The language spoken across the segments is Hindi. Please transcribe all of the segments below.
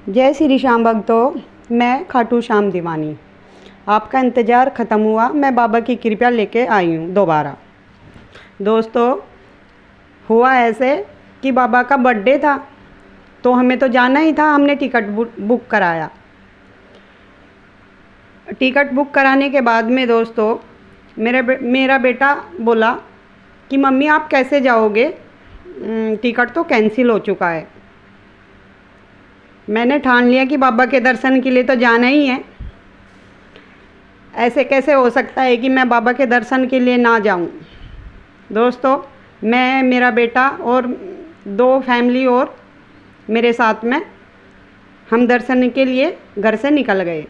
जय श्री श्याम भक्तों, मैं खाटू श्याम दीवानी। आपका इंतज़ार ख़त्म हुआ, मैं बाबा की कृपा लेके आई हूँ दोबारा। दोस्तों, हुआ ऐसे कि बाबा का बर्थडे था तो हमें तो जाना ही था। हमने टिकट बुक कराया। टिकट बुक कराने के बाद में दोस्तों मेरा बेटा बोला कि मम्मी आप कैसे जाओगे, टिकट तो कैंसिल हो चुका है। मैंने ठान लिया कि बाबा के दर्शन के लिए तो जाना ही है। ऐसे कैसे हो सकता है कि मैं बाबा के दर्शन के लिए ना जाऊं। दोस्तों, मैं, मेरा बेटा और 2 फैमिली और मेरे साथ में हम दर्शन के लिए घर से निकल गए।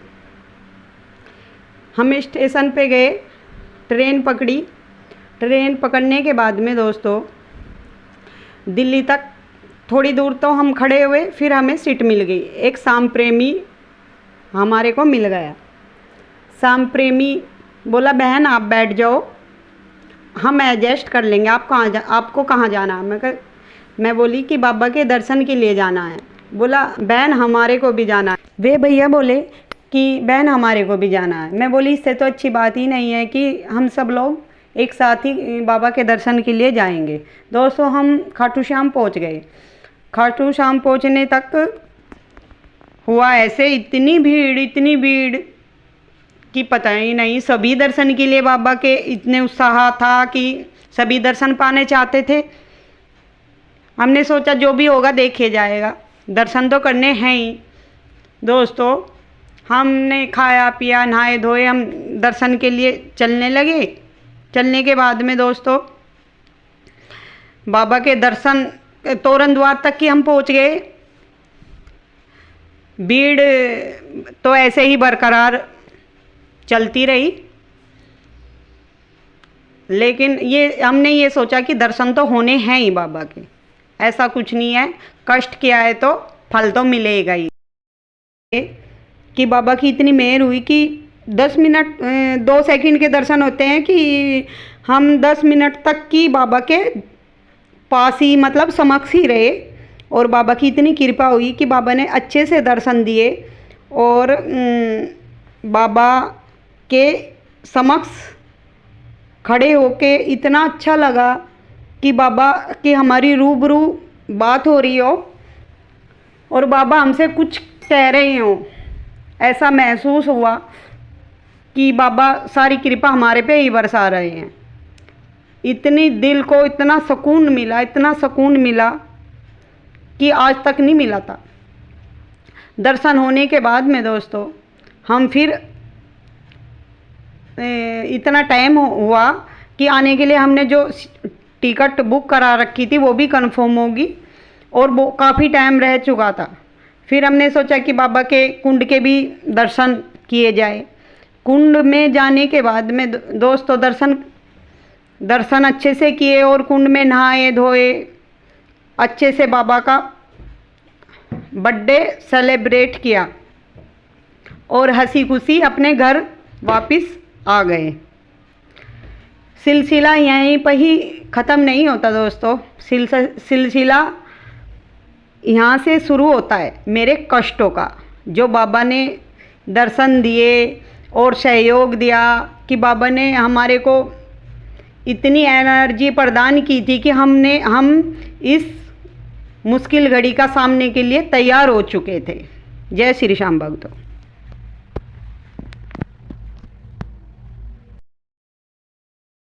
हम स्टेशन पे गए, ट्रेन पकड़ी। ट्रेन पकड़ने के बाद में दोस्तों दिल्ली तक थोड़ी दूर तो हम खड़े हुए, फिर हमें सीट मिल गई। एक श्याम प्रेमी हमारे को मिल गया। श्याम प्रेमी बोला बहन आप बैठ जाओ, हम एडजस्ट कर लेंगे। आपको कहाँ जाना है? मैं बोली कि बाबा के दर्शन के लिए जाना है। बोला बहन हमारे को भी जाना है। वे भैया बोले कि बहन हमारे को भी जाना है। मैं बोली इससे तो अच्छी बात ही नहीं है कि हम सब लोग एक साथ ही बाबा के दर्शन के लिए जाएंगे। दोस्तों, हम खाटू श्याम पहुँच गए। खाटू श्याम पहुँचने तक हुआ ऐसे, इतनी भीड़ कि पता ही नहीं। सभी दर्शन के लिए बाबा के इतने उत्साह था कि सभी दर्शन पाने चाहते थे। हमने सोचा जो भी होगा देखे जाएगा, दर्शन तो करने हैं ही। दोस्तों, हमने खाया पिया, नहाए धोए, हम दर्शन के लिए चलने लगे। चलने के बाद में दोस्तों बाबा के दर्शन तोरण द्वार तक कि हम पहुंच गए। भीड़ तो ऐसे ही बरकरार चलती रही, लेकिन हमने ये सोचा कि दर्शन तो होने हैं ही बाबा के। ऐसा कुछ नहीं है, कष्ट किया है तो फल तो मिलेगा ही। कि बाबा की इतनी मेहर हुई कि 10 मिनट 2 सेकंड के दर्शन होते हैं कि हम 10 मिनट तक की बाबा के पास ही, मतलब समक्ष ही रहे। और बाबा की इतनी कृपा हुई कि बाबा ने अच्छे से दर्शन दिए और बाबा के समक्ष खड़े होके इतना अच्छा लगा कि बाबा की हमारी रूबरू बात हो रही हो और बाबा हमसे कुछ कह रहे हो। ऐसा महसूस हुआ कि बाबा सारी कृपा हमारे पे ही बरसा रहे हैं। इतनी दिल को इतना सुकून मिला कि आज तक नहीं मिला था। दर्शन होने के बाद में दोस्तों हम फिर इतना टाइम हुआ कि आने के लिए हमने जो टिकट बुक करा रखी थी वो भी कंफर्म होगी और वो काफ़ी टाइम रह चुका था। फिर हमने सोचा कि बाबा के कुंड के भी दर्शन किए जाए। कुंड में जाने के बाद में दोस्तों दर्शन अच्छे से किए और कुंड में नहाए धोए, अच्छे से बाबा का बर्थडे सेलिब्रेट किया और हंसी खुशी अपने घर वापस आ गए। सिलसिला यहीं पर ही ख़त्म नहीं होता दोस्तों। सिलसिला यहाँ से शुरू होता है मेरे कष्टों का। जो बाबा ने दर्शन दिए और सहयोग दिया कि बाबा ने हमारे को इतनी एनर्जी प्रदान की थी कि हम इस मुश्किल घड़ी का सामने के लिए तैयार हो चुके थे। जय श्री श्याम भक्तों।